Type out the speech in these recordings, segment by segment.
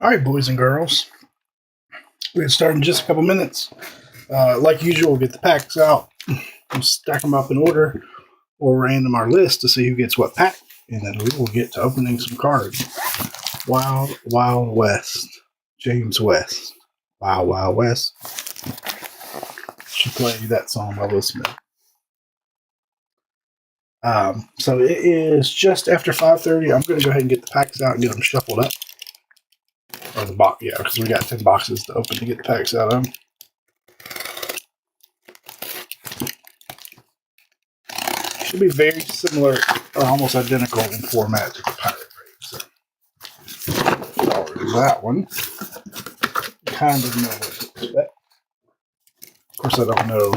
All right, boys and girls, we're going to start in just a couple minutes. Like usual, we'll get the packs out, we'll stack them up in order, or random our list to see who gets what pack, and then we will get to opening some cards. Wild Wild West. James West. Wild Wild West. Should play that song by Will Smith. So it is just after 5:30. I'm going to go ahead and get the packs out and get them shuffled up. Or the box, yeah, because we got 10 boxes to open to get the packs out of them. Should be very similar or almost identical in format to the Pirate Break. So, that one. Kind of know what to expect. Of course, I don't know.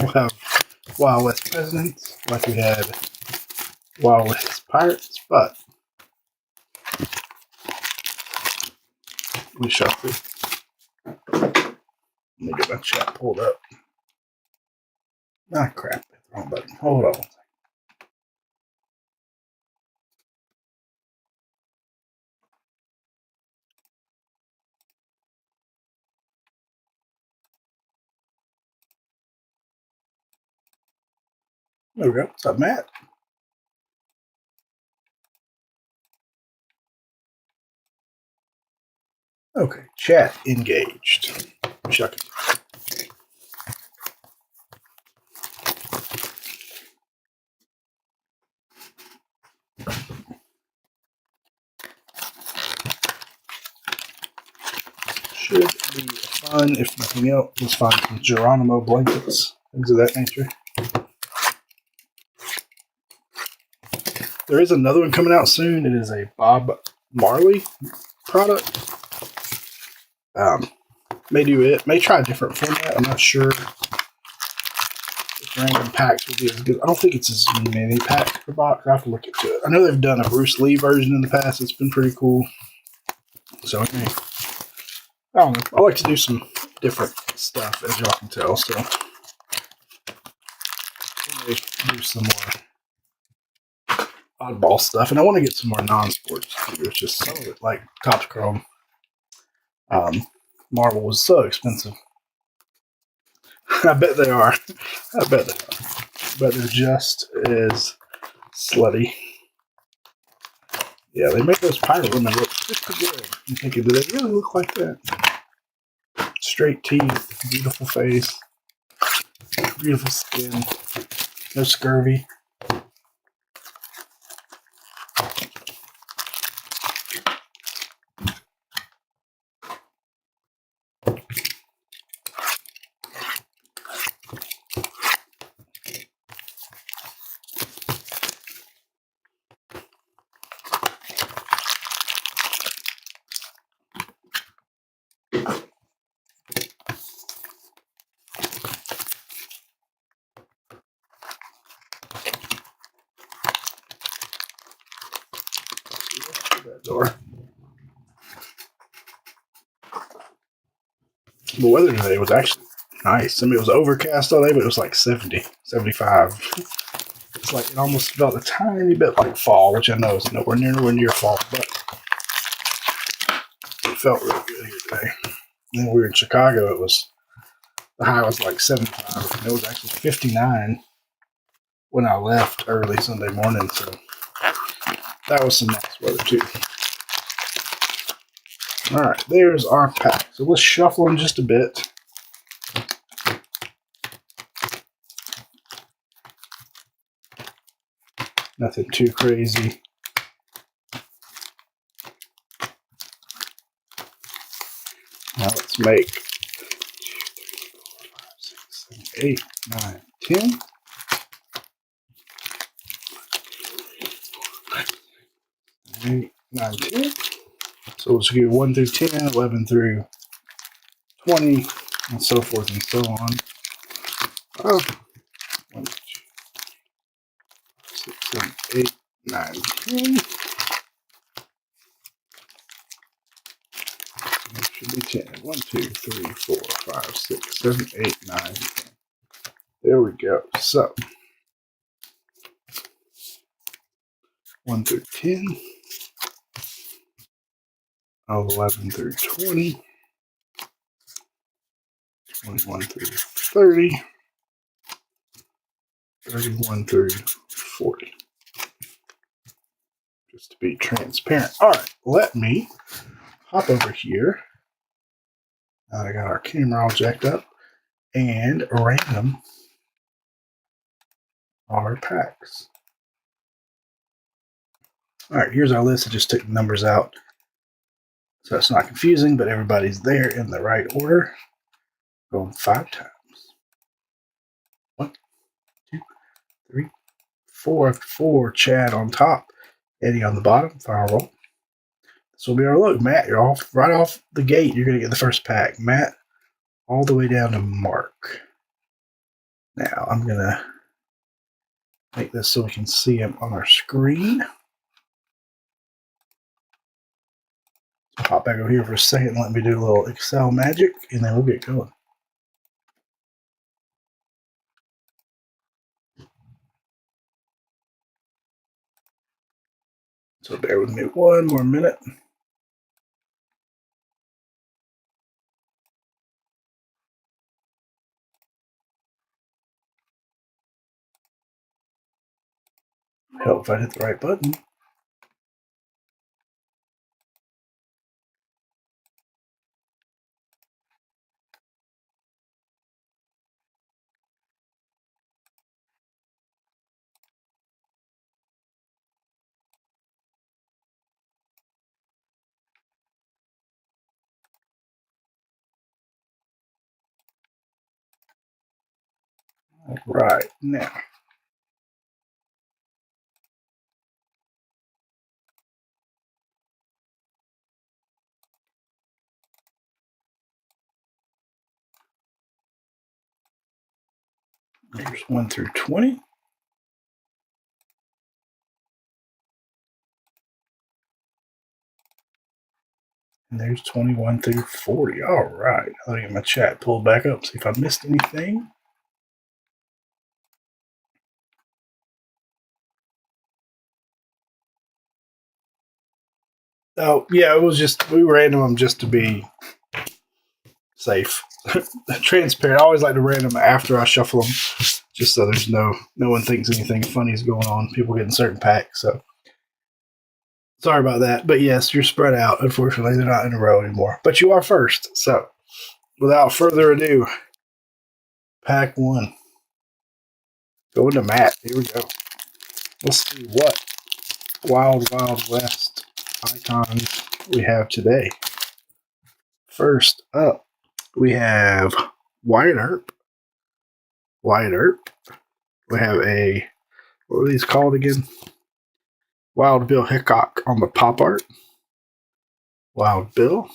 We'll have Wild West Presidents like we had Wild West Pirates, but we shall see. Let me get my chat pulled up. Ah, crap. Wrong button. Hold on. There we go. What's up, Matt? Okay, chat engaged. Shucking. Should be fun, if nothing else. Let's find some Geronimo blankets, things of that nature. There is another one coming out soon. It is a Bob Marley product. May do it. May try a different format. I'm not sure if random packs will be as good. I don't think it's as many packs per box. I have to look into it. I know they've done a Bruce Lee version in the past. It's been pretty cool. So I don't know. I like to do some different stuff, as y'all can tell. So we may do some more oddball stuff, and I want to get some more non-sports too. It's just some of it, like Topps Chrome. Marvel was so expensive. I bet they are. I bet they are. But they're just as slutty. Yeah, they make those pirate women look pretty good. I'm thinking, do they really look like that? Straight teeth, beautiful face, beautiful skin, no scurvy. Door. The weather today was actually nice. I mean, it was overcast all day, but it was like 70, 75. It's like it almost felt a tiny bit like fall, which I know is nowhere near fall, but it felt really good here today. And then we were in Chicago. The high was like 75, and it was actually 59 when I left early Sunday morning. So that was some nice weather too. All right, there's our pack. So let's shuffle in just a bit. Nothing too crazy. Now let's make 2, 3, 4, 5, 6, 7, 8, 9, 10. 8, 9, 10. So let's do 1 through 10, 11 through 20, and so forth and so on. 1, 2, 6, 7, 8, 9, 10. It should be 10. 1, 2, 3, 4, 5, 6, 7, 8, 9, 10. There we go. So 1 through 10. 11 through 20, 21 through 30, 31 through 40. Just to be transparent. All right, let me hop over here. Now I got our camera all jacked up and random our packs. All right, here's our list. I just took the numbers out so it's not confusing, but everybody's there in the right order. Going 5 times. 1, 2, 3, 4. 4. Chad on top. Eddie on the bottom. Final roll. This will be our look. Matt, you're off right off the gate. You're going to get the first pack. Matt, all the way down to Mark. Now I'm going to make this so we can see him on our screen. So hop back over here for a second. Let me do a little Excel magic, and then we'll get going. So bear with me one more minute. Help if I hit the right button. All right, now. There's 1 through 20. And there's 21 through 40. All right. I'll get my chat pulled back up, see if I missed anything. Oh, yeah, it was just, we random them just to be safe. Transparent. I always like to random after I shuffle them, just so there's no one thinks anything funny is going on. People getting certain packs, so sorry about that. But yes, you're spread out. Unfortunately, they're not in a row anymore. But you are first. So without further ado, pack 1. Going to Matt. Here we go. Let's see what Wild West icons we have today. First up, we have Wyatt Earp. We have a, what are these called again? Wild Bill Hickok on the pop art. Wild Bill.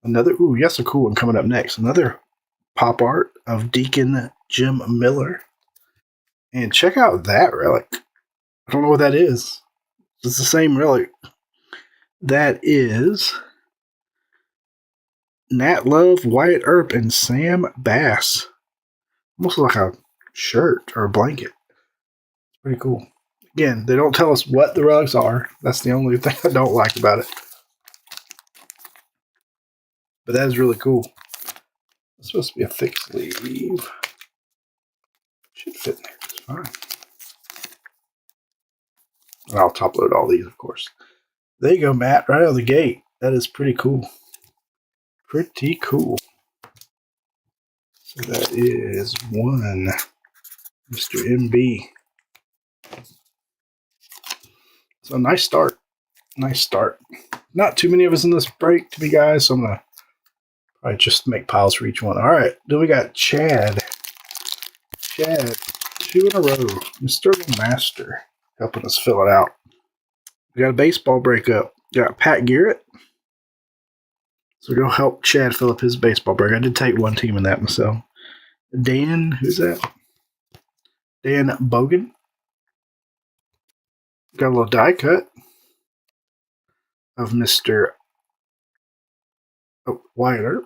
Another, yes, a cool one coming up next. Another pop art of Deacon Jim Miller. And check out that relic. I don't know what that is. It's the same relic. That is Nat Love, Wyatt Earp, and Sam Bass. Almost like a shirt or a blanket. It's pretty cool. Again, they don't tell us what the relics are. That's the only thing I don't like about it. But that is really cool. It's supposed to be a thick sleeve. Should fit in there just fine. And I'll top load all these, of course. There you go, Matt. Right out of the gate. That is pretty cool. Pretty cool. So that is 1. Mr. MB. So nice start. Nice start. Not too many of us in this break to be guys, so I'm going to probably just make piles for each one. All right. Then we got Chad. Chad, 2 in a row. Mr. Master helping us fill it out. We got a baseball breakup. Got Pat Garrett. So go help Chad fill up his baseball break. I did take one team in that myself. Dan, who's that? Dan Bogan. Got a little die cut of Mr. Wyatt Earp.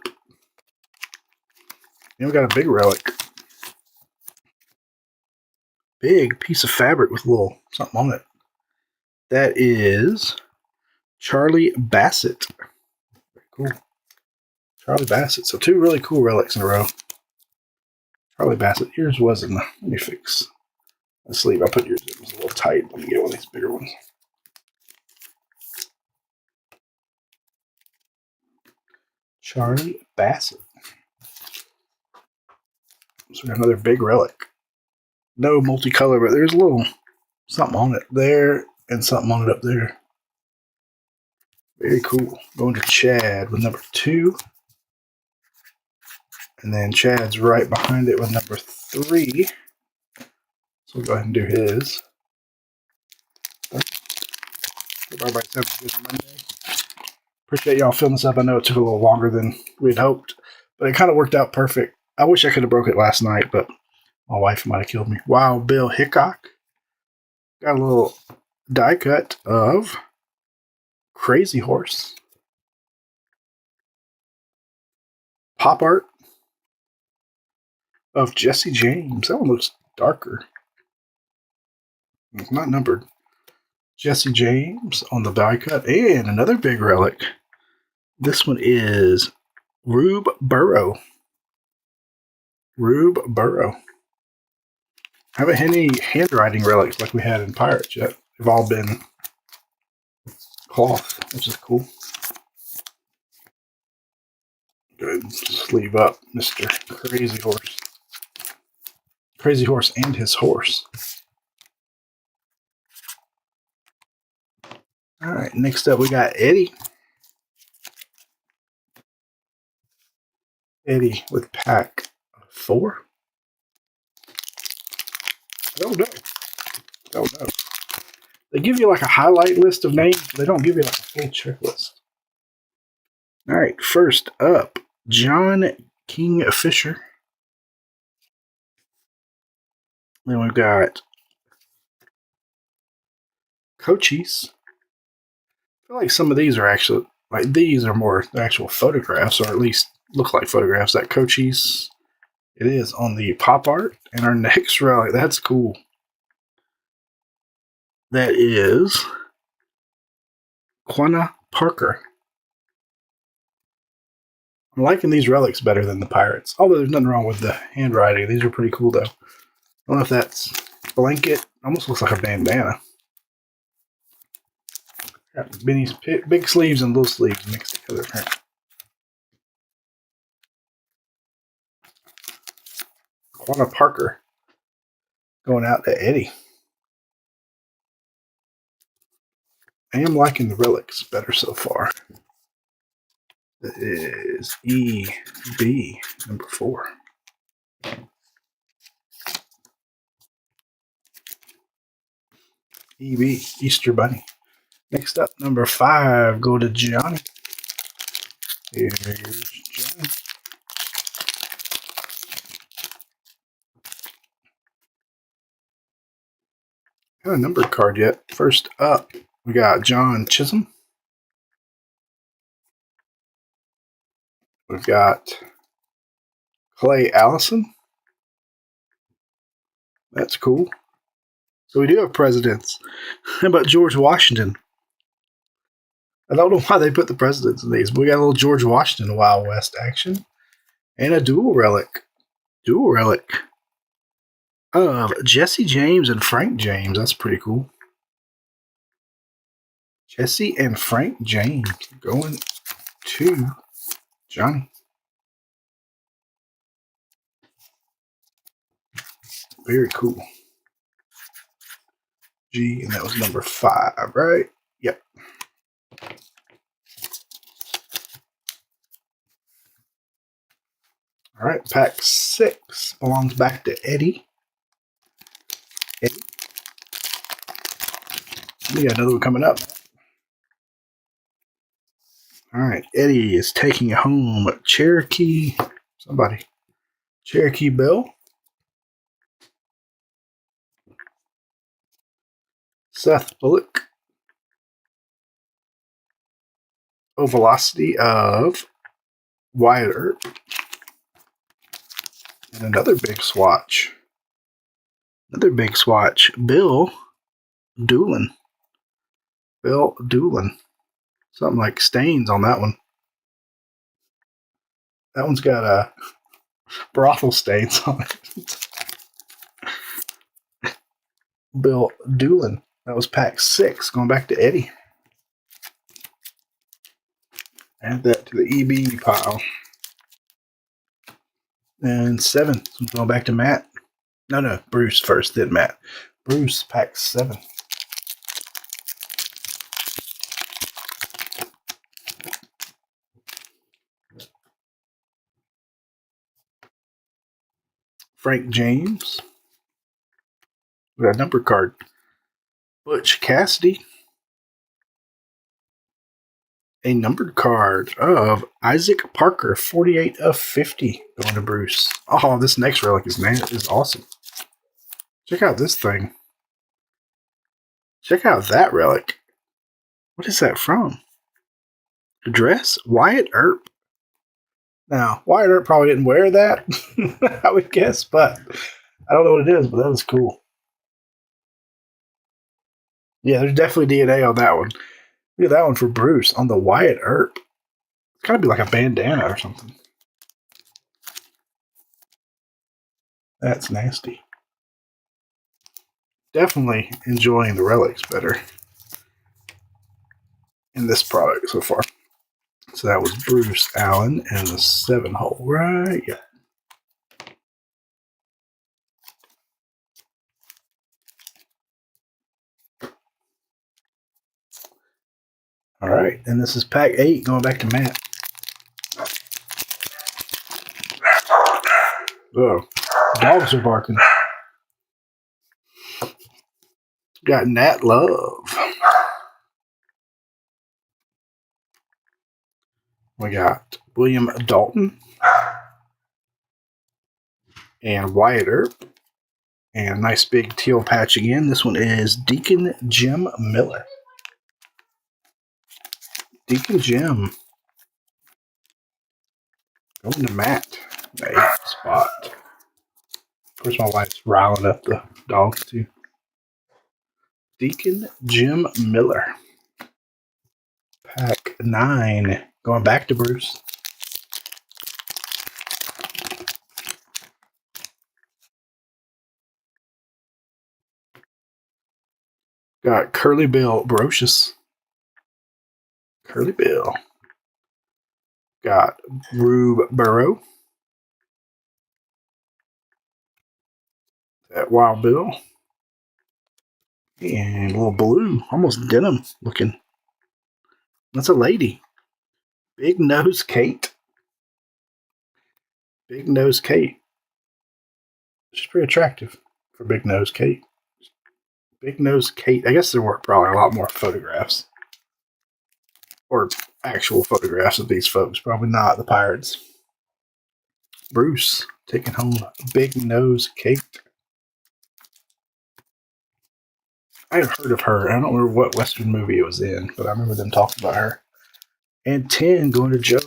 And we got a big relic. Big piece of fabric with a little something on it. That is Charlie Bassett. Very cool. Charlie Bassett. So 2 really cool relics in a row. Charlie Bassett. Yours wasn't. Let me fix the sleeve. I put yours in. It was a little tight. Let me get one of these bigger ones. Charlie Bassett. So we got another big relic. No multicolor, but there's a little something on it there and something on it up there. Very cool. Going to Chad with number 2. And then Chad's right behind it with number 3. So we'll go ahead and do his. Hope everybody's having a good Monday. Appreciate y'all filling this up. I know it took a little longer than we'd hoped, but it kind of worked out perfect. I wish I could have broke it last night, but my wife might have killed me. Wild Bill Hickok. Got a little die cut of Crazy Horse. Pop art of Jesse James. That one looks darker. It's not numbered. Jesse James on the die cut. And another big relic. This one is Rube Burrow. Rube Burrow. Haven't had any handwriting relics like we had in Pirates yet. They've all been cloth, which is cool. Good. Sleeve up, Mr. Crazy Horse. Crazy Horse and his horse. All right, next up we got Eddie. Eddie with pack 4. I don't know. They give you like a highlight list of names. They don't give you like a full checklist. All right, first up, John Kingfisher. Then we've got Cochise. I feel like some of these are actually, like these are more the actual photographs, or at least look like photographs. That Cochise, it is on the pop art. And our next relic, that's cool. That is Quanah Parker. I'm liking these relics better than the Pirates. Although there's nothing wrong with the handwriting. These are pretty cool, though. I don't know if that's blanket. Almost looks like a bandana. Got big sleeves and little sleeves mixed together. Quanah Parker. Going out to Eddie. I am liking the relics better so far. That is EB number 4. EB, Easter Bunny. Next up, number 5, go to Johnny. Here's Johnny. Got a numbered card yet. First up, we got John Chisholm. We've got Clay Allison. That's cool. So we do have presidents. How about George Washington? I don't know why they put the presidents in these, but we got a little George Washington Wild West action. And a dual relic. Dual relic of Jesse James and Frank James. That's pretty cool. Jesse and Frank James going to Johnny. Very cool. G, and that was number 5, right? Yep. All right, pack 6 belongs back to Eddie. Eddie. We got another one coming up. All right, Eddie is taking home Cherokee. Somebody. Cherokee Bill. Seth Bullock. Velocity of Wyatt Earp. And another big swatch. Bill Doolin. Bill Doolin. Something like stains on that one. That one's got brothel stains on it. Bill Doolin. That was pack 6, going back to Eddie. Add that to the EB pile. And 7, so going back to Matt. No, Bruce first, then Matt. Bruce, pack 7. Frank James. We got a number card. Butch Cassidy. A numbered card of Isaac Parker, 48 of 50, going to Bruce. Oh, this next relic is awesome. Check out this thing. Check out that relic. What is that from? The dress? Wyatt Earp. Now, Wyatt Earp probably didn't wear that, I would guess, but I don't know what it is, but that was cool. Yeah, there's definitely DNA on that one. Look at that one for Bruce on the Wyatt Earp. It's gotta be like a bandana or something. That's nasty. Definitely enjoying the relics better in this product so far. So that was Bruce Allen and the 7-hole, right? Yeah. All right, and this is pack 8, going back to Matt. Oh, dogs are barking. Got Nat Love. We got William Dalton and Wyatt Earp. And a nice big teal patch again. This one is Deacon Jim Miller. Deacon Jim. Going to Matt. The 8th spot. Of course, my wife's riling up the dogs too. Deacon Jim Miller. Pack 9. Going back to Bruce. Got Curly Bill Brocious. Curly Bill. Got Rube Burrow. That Wild Bill. And a little blue, almost denim looking. That's a lady. Big Nose Kate. Big Nose Kate. She's pretty attractive for Big Nose Kate. Big Nose Kate. I guess there were probably a lot more photographs. Or actual photographs of these folks. Probably not the Pirates. Bruce taking home Big Nose Kate. I have heard of her. I don't remember what Western movie it was in, but I remember them talking about her. And 10 going to Joe.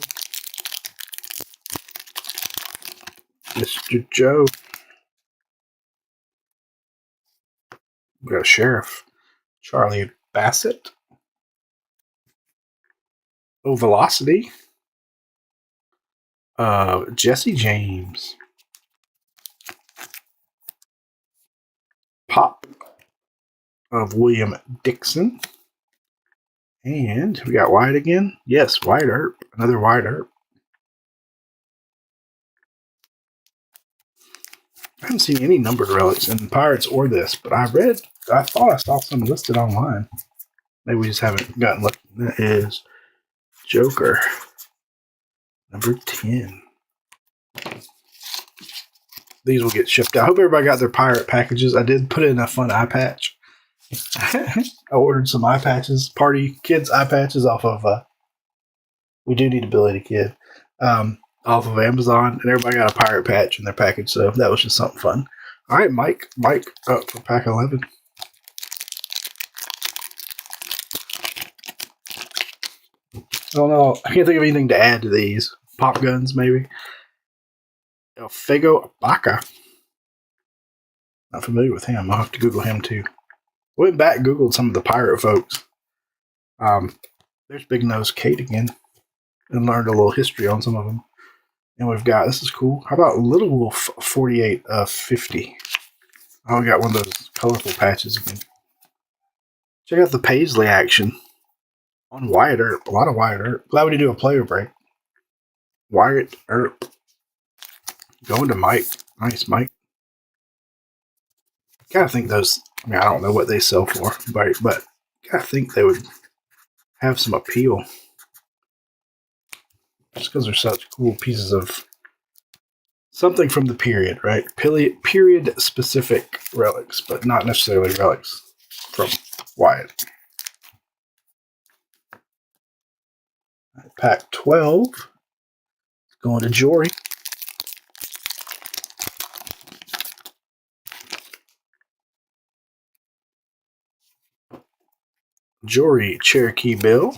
Mr. Joe. We got a sheriff. Charlie Bassett. Oh, Velocity. Jesse James. Pop of William Dixon. And we got Wyatt again. Yes, Wyatt Earp. Another Wyatt Earp. I haven't seen any numbered relics in Pirates or this, but I thought I saw some listed online. Maybe we just haven't gotten lucky. That is Joker. Number 10. These will get shipped out. I hope everybody got their pirate packages. I did put in a fun eye patch. I ordered some eye patches, party kids eye patches off of We Do Need Ability Kid, off of Amazon, and everybody got a pirate patch in their package, so that was just something fun. All right, Mike up for pack 11. I don't know. I can't think of anything to add to these. Pop guns, maybe. El Fego Baca. Not familiar with him. I'll have to Google him too. Went back and Googled some of the pirate folks. There There's Big Nose Kate again. And learned a little history on some of them. And we've got, this is cool. How about Little Wolf 48 of 50? Oh, we got one of those colorful patches again. Check out the Paisley action on Wyatt Earp. A lot of Wyatt Earp. Glad we did do a player break. Wyatt Earp. Going to Mike. Nice, Mike. Gotta think those, I mean, I don't know what they sell for, but gotta think they would have some appeal. Just because they're such cool pieces of something from the period, right? Period specific relics, but not necessarily relics from Wyatt. Right, pack 12. Going to Jory. Jory Cherokee Bill.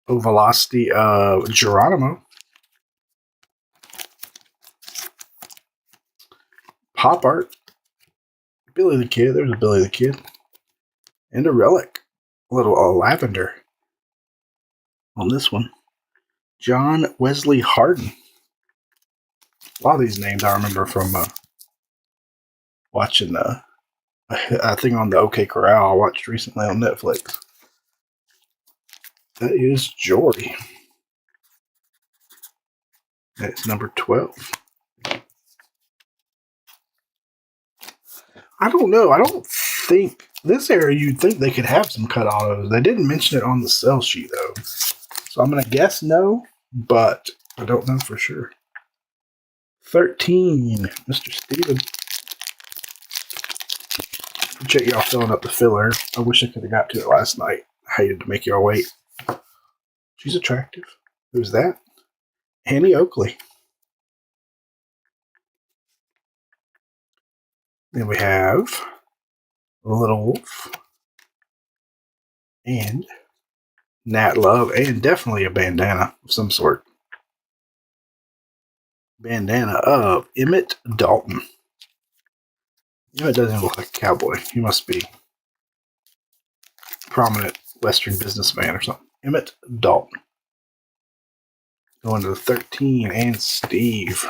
Velocity of Geronimo. Pop art. Billy the Kid. There's a Billy the Kid. And a relic. A little lavender on this one. John Wesley Harden. A lot of these names I remember from watching a thing on the OK Corral I watched recently on Netflix. That is Jory. That's number 12. I don't know. I don't think this area you'd think they could have some cut autos. They didn't mention it on the sell sheet though. So I'm going to guess no, but I don't know for sure. 13, Mr. Steven. Appreciate y'all filling up the filler. I wish I could have got to it last night. I hated to make y'all wait. She's attractive. Who's that? Annie Oakley. Then we have Little Wolf and Nat Love, and definitely a bandana of some sort. Bandana of Emmett Dalton. You know, it doesn't look like a cowboy. He must be a prominent Western businessman or something. Emmett Dalton. Going to the 13 and Steve.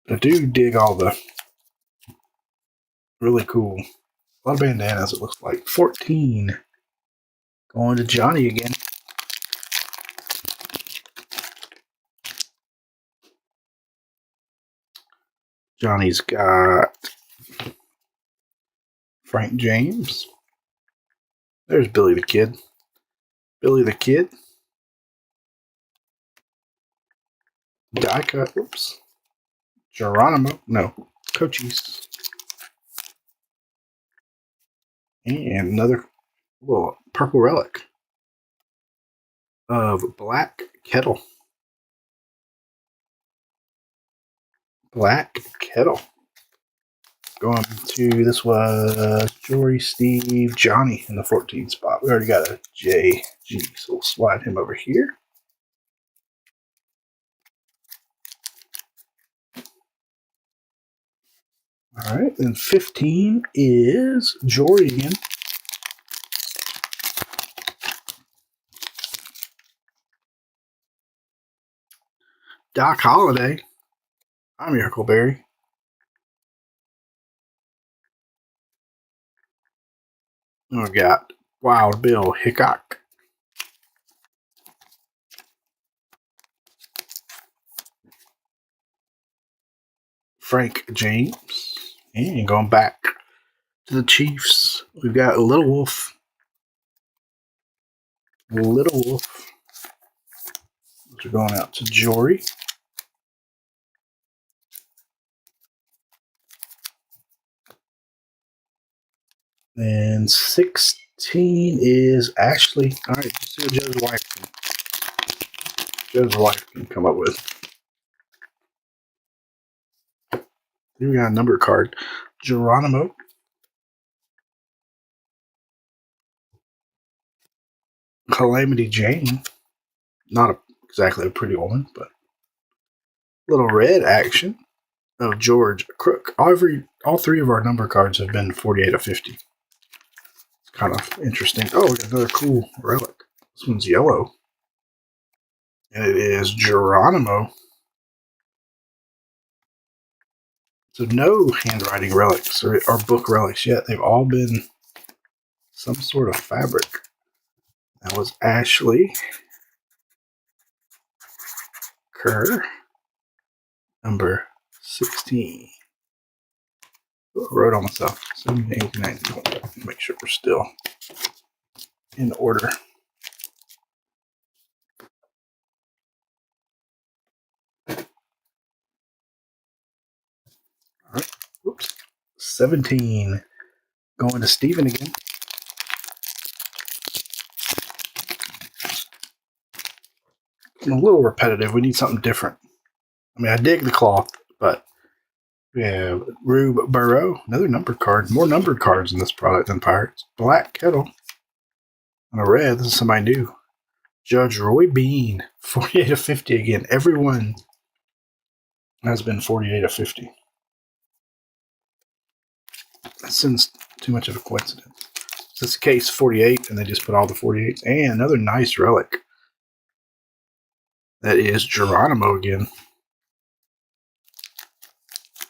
I do dig all the really cool, a lot of bandanas it looks like. 14. Going to Johnny again. Johnny's got Frank James. There's Billy the Kid. Billy the Kid. Die cut. Oops. Geronimo. No. Cochise. And another little purple relic of Black Kettle. Black Kettle. Going to, this was Jory, Steve, Johnny in the 14 spot. We already got a JG, so we'll slide him over here. All right, then 15 is Jory again. Doc Holliday. I'm your Huckleberry. We got Wild Bill Hickok. Frank James. And going back to the Chiefs, we've got Little Wolf. Little Wolf. Which are going out to Jory. And 16 is Ashley. All right, let's see what Joe's wife can come up with. Here we got a number card. Geronimo. Calamity Jane. Not exactly a pretty woman, but little red action. of George Crook. All three of our number cards have been 48 of 50. It's kind of interesting. Oh, we got another cool relic. This one's yellow. And it is Geronimo. So no handwriting relics or book relics yet. They've all been some sort of fabric. That was Ashley Kerr, number 16. I wrote on myself. 17, 18, 19, 20. Make sure we're still in order. All right. Whoops. 17. Going to Steven again. I'm a little repetitive. We need something different. I mean, I dig the cloth, but yeah, Rube Burrow, another numbered card. More numbered cards in this product than Pirates. Black Kettle. On a red, this is somebody new. Judge Roy Bean, 48 of 50 again. Everyone has been 48 of 50. That seems too much of a coincidence. This is case 48, and they just put all the 48s. And another nice relic. That is Geronimo again.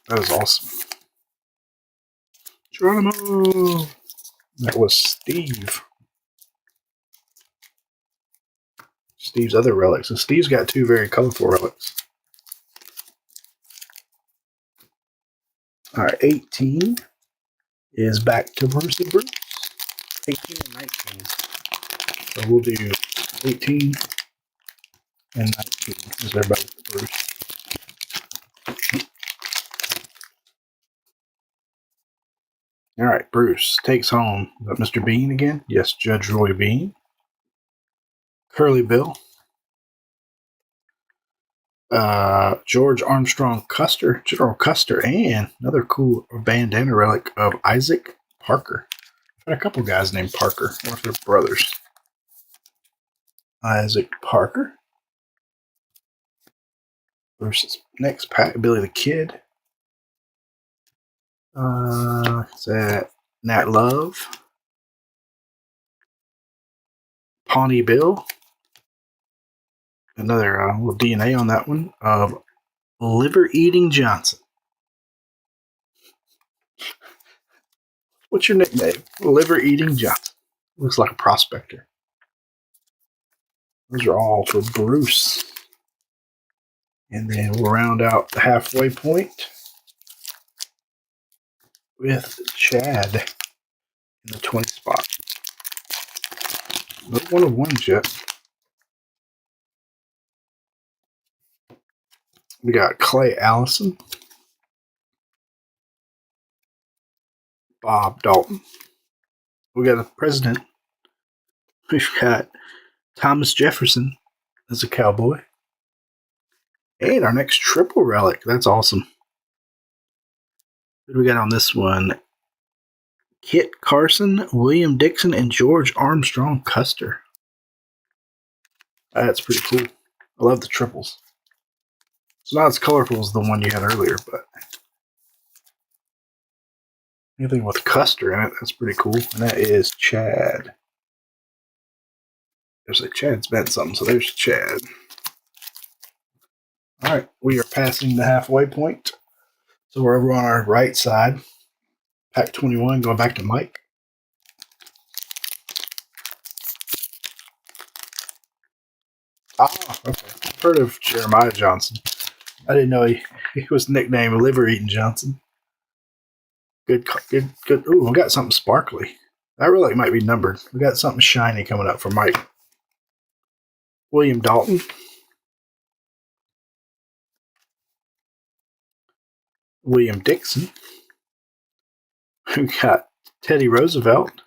That is awesome. Geronimo. That was Steve. Steve's other relics. So Steve's got two very colorful relics. All right, 18 is back to Bruce and Bruce. 18 and 19. So we'll do 18 and 19 because they're both Bruce. All right, Bruce takes home Mr. Bean again. Yes, Judge Roy Bean. Curly Bill. George Armstrong Custer, General Custer, and another cool bandana relic of Isaac Parker. Got a couple guys named Parker. I wonder if they're brothers. Isaac Parker. Versus next pack, Billy the Kid. Is that Nat Love? Pawnee Bill. Another little DNA on that one of Liver Eating Johnson. What's your nickname? Liver Eating Johnson. Looks like a prospector. Those are all for Bruce. And then we'll round out the halfway point with Chad in the 20 spot. No one of ones yet. We got Clay Allison, Bob Dalton. We got a president. We've got Thomas Jefferson as a cowboy. And our next triple relic. That's awesome. What do we got on this one? Kit Carson, William Dixon, and George Armstrong Custer. That's pretty cool. I love the triples. It's not as colorful as the one you had earlier, but anything with Custer in it, that's pretty cool. And that is Chad. There's like Chad's meant something, so there's Chad. All right, we are passing the halfway point. So we're over on our right side. Pack 21, going back to Mike. Okay. I've heard of Jeremiah Johnson. I didn't know he was nicknamed Liver Eating Johnson. Good. Ooh, we got something sparkly. That relic might be numbered. We got something shiny coming up for Mike. William Dalton. William Dixon. We got Teddy Roosevelt.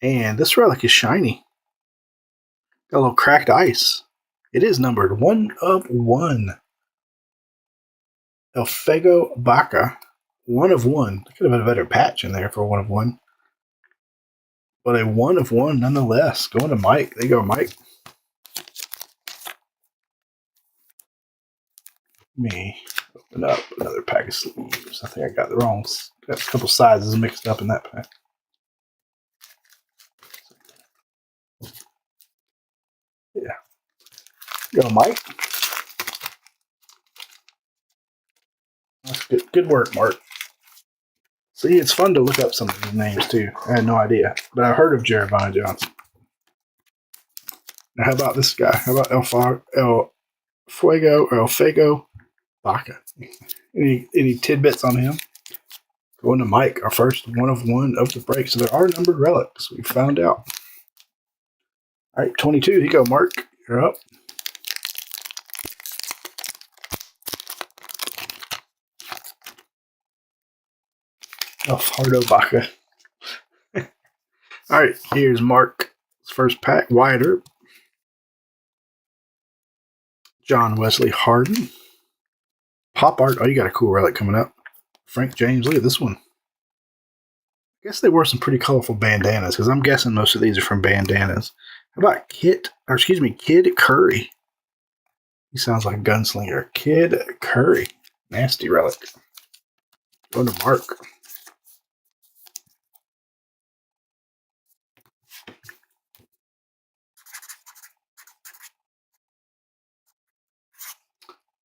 And this relic is shiny. Got a little cracked ice. It is numbered 1 of 1. Elfego Baca. 1 of 1. Could have been a better patch in there for 1 of 1. But a 1 of 1 nonetheless. Going to Mike. There you go, Mike. Let me Open up another pack of sleeves. I think I got the wrong. Got a couple sizes mixed up in that pack. Yeah. Go, Mike. That's good. Good work, Mark. See, it's fun to look up some of these names too. I had no idea, but I heard of Jeremiah Johnson. Now, how about this guy? How about El Fuego Baca? Any tidbits on him? Going to Mike, our first one of the break. So there are numbered relics. We found out. All right, 22. Here you go, Mark. You're up. Alfardo Baca. All right, here's Mark's first pack. Wyatt Earp. John Wesley Harden. Pop art. Oh, you got a cool relic coming up. Frank James. Look at this one. I guess they wore some pretty colorful bandanas because I'm guessing most of these are from bandanas. How about Kid Curry? He sounds like a gunslinger. Kid Curry. Nasty relic. Going to Mark.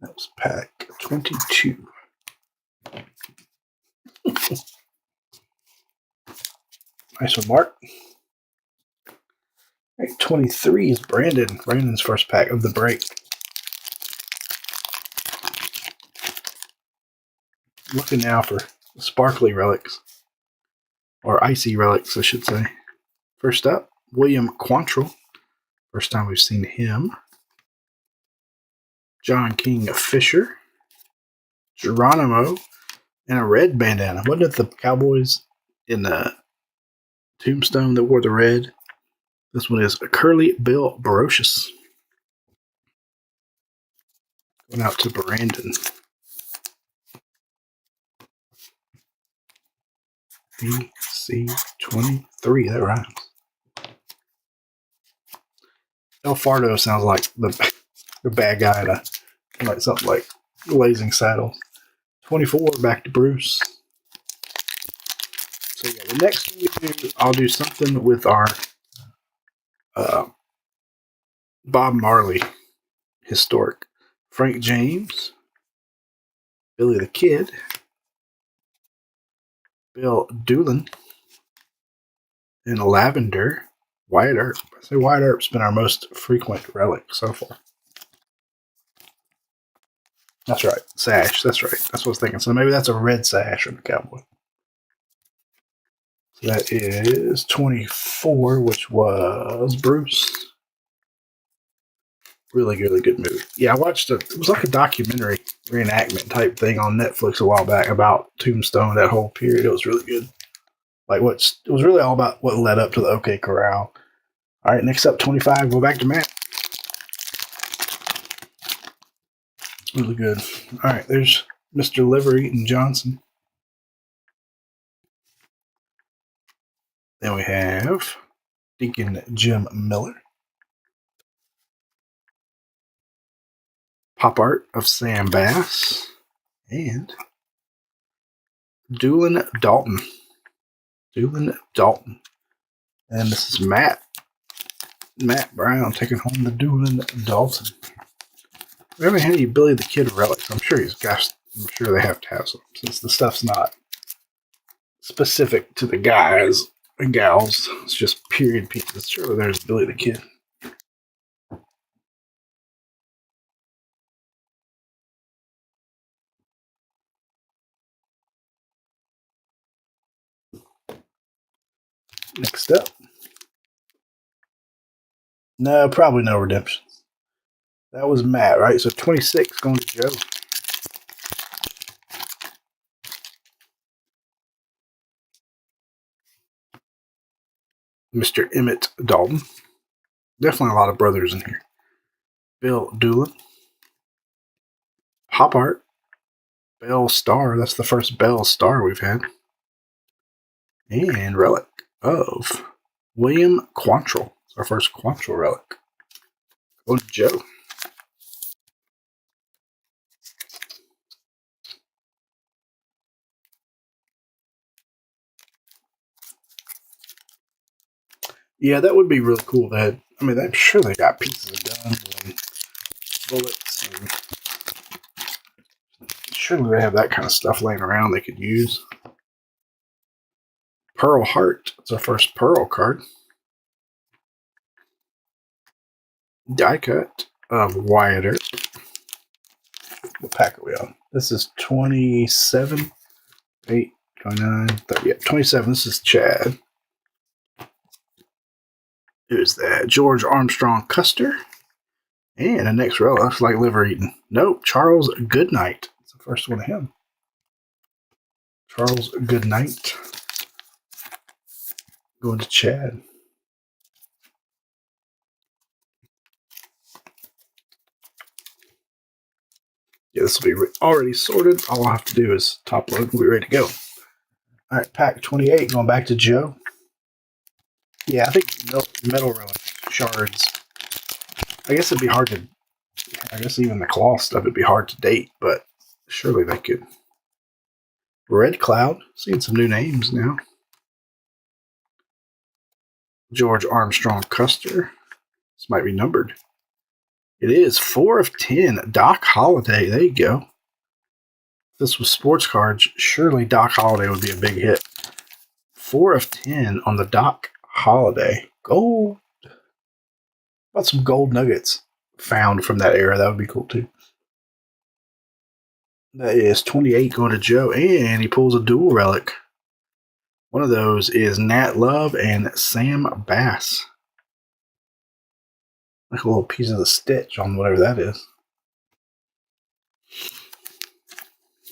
That was pack 22. Nice one, Mark. Right, 23 is Brandon. Brandon's first pack of the break. Looking now for sparkly relics. Or icy relics, I should say. First up, William Quantrill. First time we've seen him. John King Fisher. Geronimo. And a red bandana. Wasn't it the Cowboys in the Tombstone that wore the red? This one is Curly Bill Barocious. Going out to Brandon. BC23. That rhymes. El Fardo sounds like the bad guy in like something like Blazing Saddles. 24, back to Bruce. So yeah, the next one we do, I'll do something with our Bob Marley historic. Frank James, Billy the Kid, Bill Doolin, and Lavender, Wyatt Earp. I say Wyatt Earp's been our most frequent relic so far. That's right, sash. That's right. That's what I was thinking. So maybe that's a red sash on the Cowboy. So that is 24, which was Bruce. Really good movie. Yeah, I watched it. It was like a documentary reenactment type thing on Netflix a while back about Tombstone, that whole period. It was really good. It was really all about what led up to the OK Corral. All right, next up, 25. Go back to Matt. Really good. All right, there's Mr. Livery and Johnson. Then we have Deacon Jim Miller. Pop art of Sam Bass. And Doolin Dalton. And this is Matt Brown taking home the Doolin Dalton. We haven't had any Billy the Kid relics. I'm sure they have to have some, since the stuff's not specific to the guys and gals. It's just period pieces. Surely there's Billy the Kid. Next up. No, probably no redemptions. That was Matt, right? So 26 going to Joe. Mr. Emmett Dalton. Definitely a lot of brothers in here. Bill Doolin. Pop art. Bell Star. That's the first Bell Star we've had. And relic of William Quantrill. It's our first Quantrill relic. Go to Joe. Yeah, that would be really cool. That I mean, I'm sure they got pieces of guns and bullets, and surely they have that kind of stuff laying around they could use. Pearl Heart. It's our first Pearl card. Die cut of Wyatt Earp. What pack are we on? This is 27, 8, 29, 30. Yeah, 27. This is Chad. Who's that? George Armstrong Custer. And the next row looks like liver eating. Nope, Charles Goodnight. It's the first one of him. Charles Goodnight. Going to Chad. Yeah, this will be already sorted. All I'll have to do is top load and we'll be ready to go. All right, pack 28 going back to Joe. Yeah, I think metal relic shards. I guess it'd be hard to. I guess even the cloth stuff would be hard to date, but surely they could. Red Cloud. Seeing some new names now. George Armstrong Custer. This might be numbered. It is 4 of 10. Doc Holliday. There you go. If this was sports cards, surely Doc Holliday would be a big hit. 4 of 10 on the Doc Holliday. Gold. About some gold nuggets found from that era. That would be cool too. That is 28 going to Joe, and he pulls a dual relic. One of those is Nat Love and Sam Bass. Like a little piece of the stitch on whatever that is.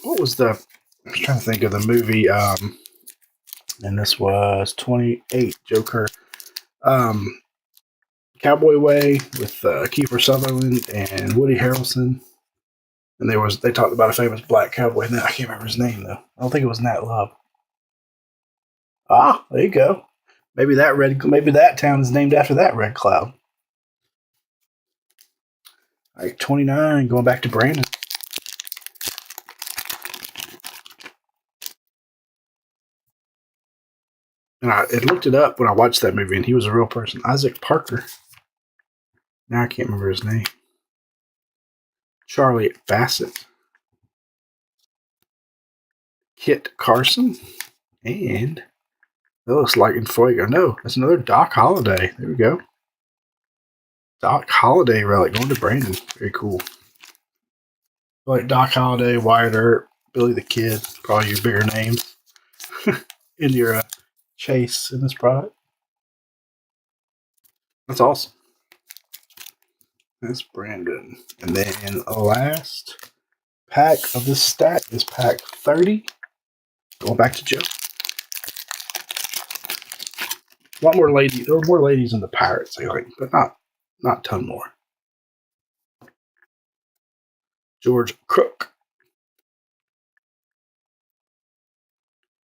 What was the... I was trying to think of the movie, and this was 28, Joker. Cowboy Way with Kiefer Sutherland and Woody Harrelson. And they talked about a famous black cowboy. And I can't remember his name, though. I don't think it was Nat Love. Ah, there you go. Maybe that town is named after that red cloud. All right, 29, going back to Brandon. And I looked it up when I watched that movie, and he was a real person. Isaac Parker. Now I can't remember his name. Charlie Bassett. Kit Carson. And that looks like Fuego. No, that's another Doc Holliday. There we go. Doc Holliday relic going to Brandon. Very cool. Like Doc Holliday, Wyatt Earp, Billy the Kid, probably your bigger names in your chase in this product. That's awesome. That's Brandon. And then the last pack of this stack is pack 30. Going back to Joe. A lot more ladies. There were more ladies in the Pirates, I think, but not a ton more. George Crook.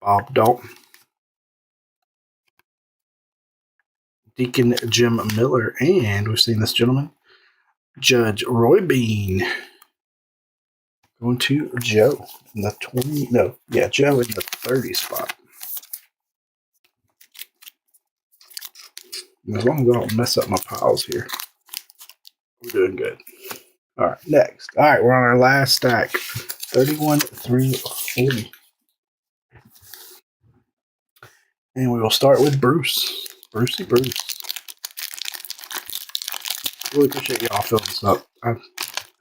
Bob Dalton. Deacon Jim Miller. And we've seen this gentleman, Judge Roy Bean. Going to Joe in the 20. No, yeah, Joe in the 30 spot. And as long as I don't mess up my piles here, we're doing good. All right, next. All right, we're on our last stack. 31 through 40. And we will start with Bruce. Brucey Bruce. Really appreciate y'all filling this up. I've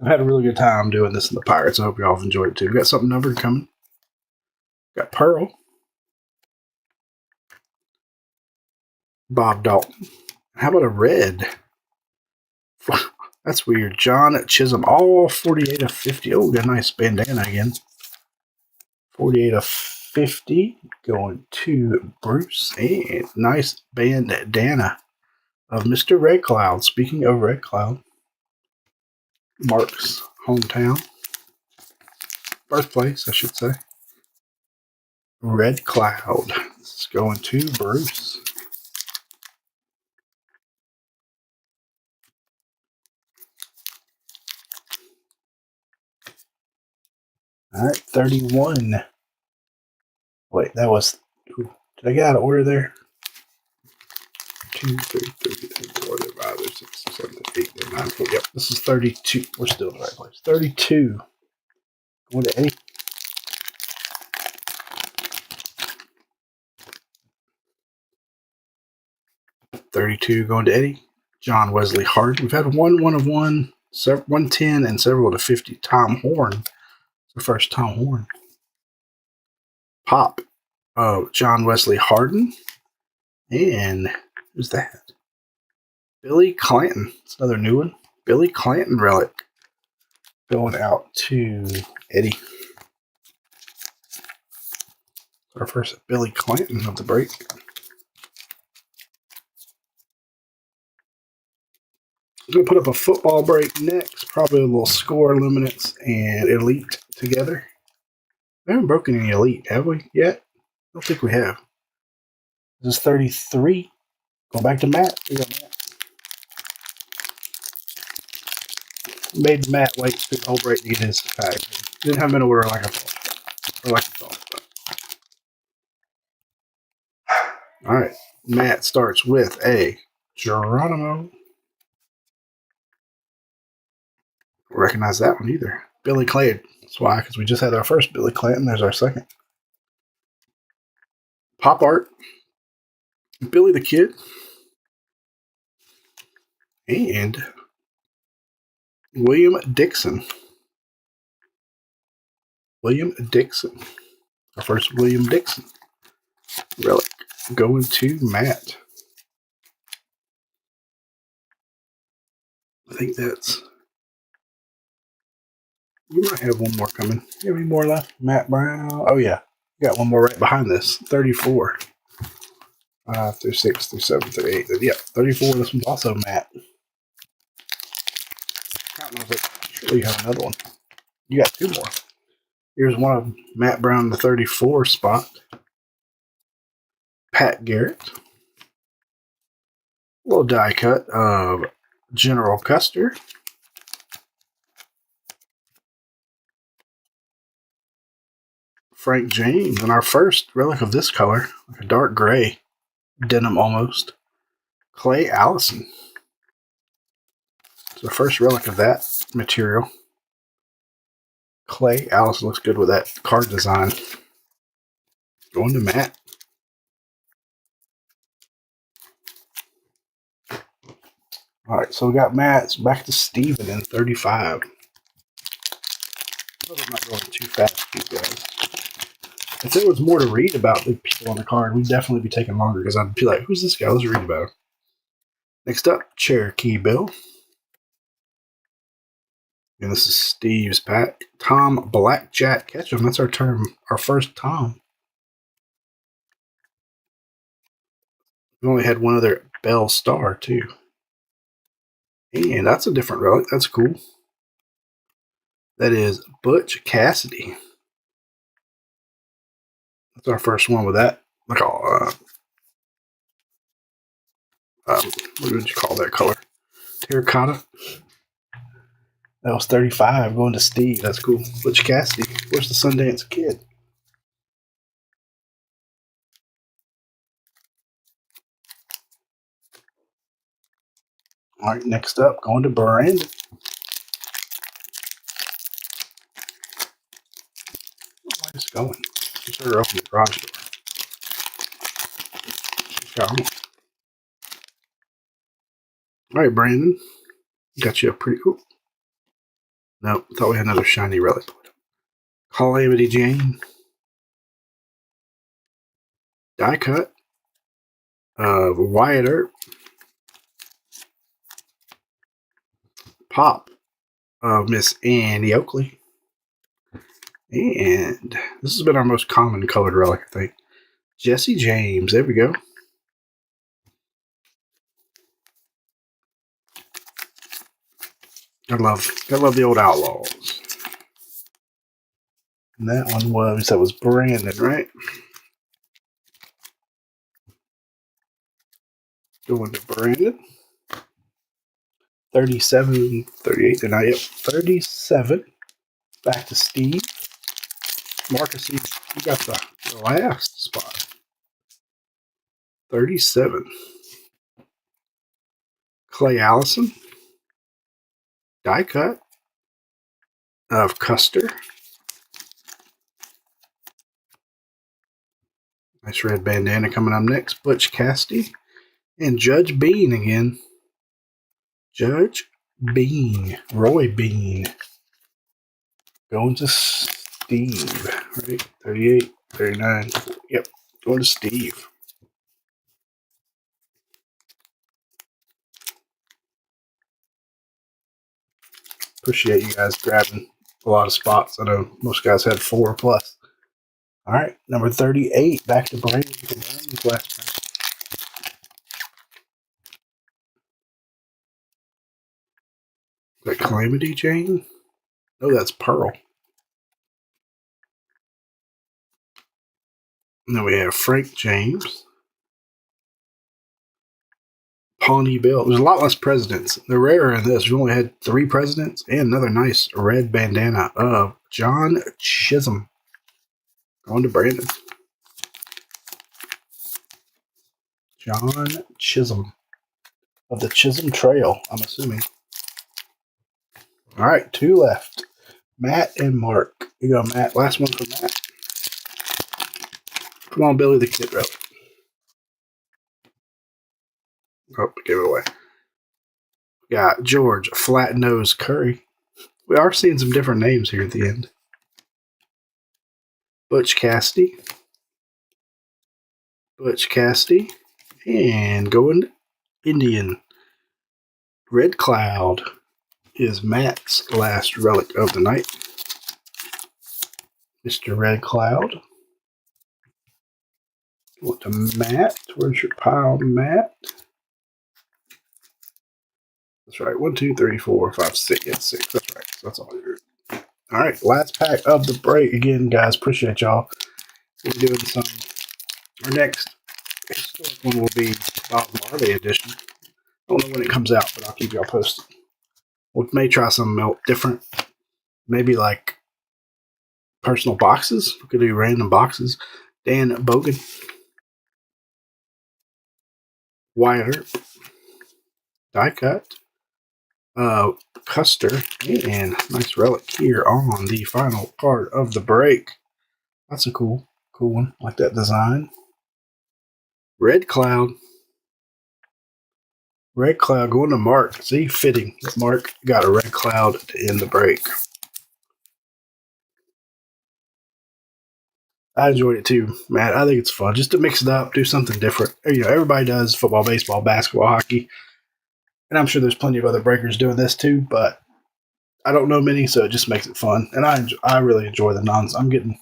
had a really good time doing this in the Pirates. I hope y'all have enjoyed it too. We got something numbered coming. Got Pearl. Bob Dalton. How about a red? That's weird. John Chisholm. All 48 of 50. Oh, got a nice bandana again. 48 of 50. Going to Bruce. And nice bandana of Mr. Red Cloud. Speaking of Red Cloud, Mark's hometown. Birthplace, I should say. Red Cloud. It's going to Bruce. All right, 31. Wait, that was... Did I get out of order there? 2, 3, 4, 5, 6, 7, 8, 9, 4. Yep, this is 32. We're still in the right place. 32. Going to Eddie. $32 going to Eddie. John Wesley Hart. We've had one of 110, and several to 50. Tom Horn. The first Tom Horn. Pop. John Wesley Harden. And who's that? Billy Clanton. It's another new one. Billy Clanton relic. Going out to Eddie. Our first Billy Clanton of the break. I'm going to put up a football break next. Probably a little score, luminance, and elite together. We haven't broken any elite, have we, yet? I don't think we have. This is 33. Go back to Matt. We got Matt. Made Matt wait through the whole break to get his pack. Didn't have him in order like I thought. All right. Matt starts with a Geronimo. Recognize that one either. Billy Clanton. That's why, because we just had our first Billy Clanton. There's our second. Pop art. Billy the Kid. And William Dixon. William Dixon. Our first William Dixon relic. Going to Matt. I think that's... You might have one more coming. You have any more left? Matt Brown. Oh, yeah. You got one more right behind this. 34. 5 through 6 through 7 through 8. Yep, 34. This one's also Matt. Counting those up. Surely you have another one. You got two more. Here's one of Matt Brown, the 34 spot. Pat Garrett. A little die cut of General Custer. Frank James, and our first relic of this color, like a dark gray, denim almost. Clay Allison. It's the first relic of that material. Clay Allison looks good with that card design. Going to Matt. All right, so we got Matt's back to Steven in 35. I'm not going too fast, you guys. If there was more to read about the people on the card, we'd definitely be taking longer because I'd be like, who's this guy? Let's read about him. Next up, Cherokee Bill. And this is Steve's pack. Tom Blackjack Ketchum. That's our term, our first Tom. We only had one other Bell Star, too. And that's a different relic. That's cool. That is Butch Cassidy. That's our first one with that. Like what would you call that color? Terracotta. That was 35. Going to Steve. That's cool. Butch Cassidy. Where's the Sundance Kid? All right, next up, going to Brandon. Why is it going? You better open the garage door. All right, Brandon. Got you a pretty cool. Nope, thought we had another shiny relic. Calamity Jane. Die cut. Wyatt Earp. Pop. Miss Annie Oakley. And this has been our most common colored relic, I think. Jesse James. There we go. Gotta love the old Outlaws. And that was Brandon, right? Going to Brandon. 37, 38, they're not yet. 37. Back to Steve. Marcus, you got the last spot. 37. Clay Allison. Die cut of Custer. Nice red bandana coming up next. Butch Cassidy. And Judge Bean again. Judge Bean. Roy Bean. Going to Steve. Right? 38, 39. Yep. Going to Steve. Appreciate you guys grabbing a lot of spots. I know most guys had 4 plus. All right, number 38, back to Brandon. The Calamity Jane? Oh, that's Pearl. And then we have Frank James. Pawnee Bill. There's a lot less presidents. They're rarer in this. We only had 3 presidents and another nice red bandana of John Chisholm. Going to Brandon. John Chisholm. Of the Chisholm Trail, I'm assuming. All right, 2 left. Matt and Mark. You go, Matt. Last one for Matt. Come on, Billy the Kid Relic. Oh, gave it away. Got George Flat Nose Curry. We are seeing some different names here at the end. Butch Cassidy. Butch Cassidy. And going Indian. Red Cloud is Matt's last relic of the night. Mr. Red Cloud. Going to Matt. Where's your pile, Matt? That's right. 1, 2, 3, 4, 5, 6. Yeah, 6. That's right. That's all you're. All right. Last pack of the break. Again, guys, appreciate y'all. We're doing some. Our next historic one will be Bob Marley edition. I don't know when it comes out, but I'll keep y'all posted. We may try something different. Maybe like personal boxes. We could do random boxes. Dan Bogan. Wyatt Earp. Die cut. Custer. And nice relic here on the final part of the break. That's a cool one. Like that design. Red Cloud. Red Cloud going to Mark. See, fitting. Mark got a Red Cloud to end the break. I enjoyed it too, Matt. I think it's fun just to mix it up, do something different. You know, everybody does football, baseball, basketball, hockey, and I'm sure there's plenty of other breakers doing this too. But I don't know many, so it just makes it fun. And I really enjoy the I'm getting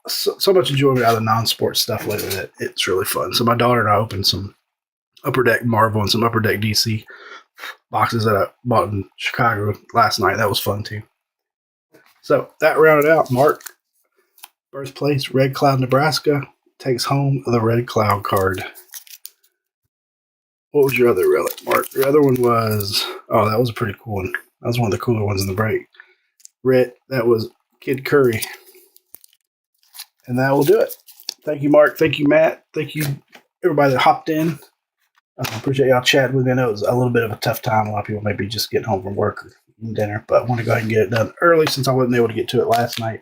so much enjoyment out of the non-sports stuff lately that it's really fun. So my daughter and I opened some Upper Deck Marvel and some Upper Deck DC boxes that I bought in Chicago last night. That was fun too. So that rounded out. Mark, birthplace, Red Cloud, Nebraska, takes home the Red Cloud card. What was your other relic, Mark? Your other one was, oh, that was a pretty cool one. That was one of the cooler ones in the break. Red, that was Kid Curry. And that will do it. Thank you, Mark. Thank you, Matt. Thank you, everybody that hopped in. I appreciate y'all chatting with me. I know it was a little bit of a tough time. A lot of people may be just getting home from work or eating dinner, but I want to go ahead and get it done early since I wasn't able to get to it last night.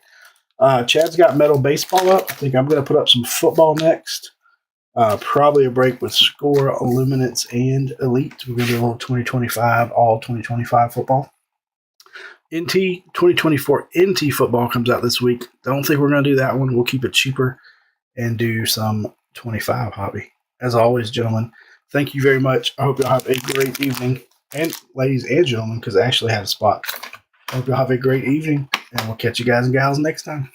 Chad's got metal baseball up. I think I'm going to put up some football next. Probably a break with Score, Illuminates, and Elite. We're going to do a little 2025, all 2025 football. NT 2024 NT football comes out this week. Don't think we're going to do that one. We'll keep it cheaper and do some 25 hobby. As always, gentlemen, thank you very much. I hope y'all have a great evening. And ladies and gentlemen, because I actually had a spot. I hope y'all have a great evening, and we'll catch you guys and gals next time.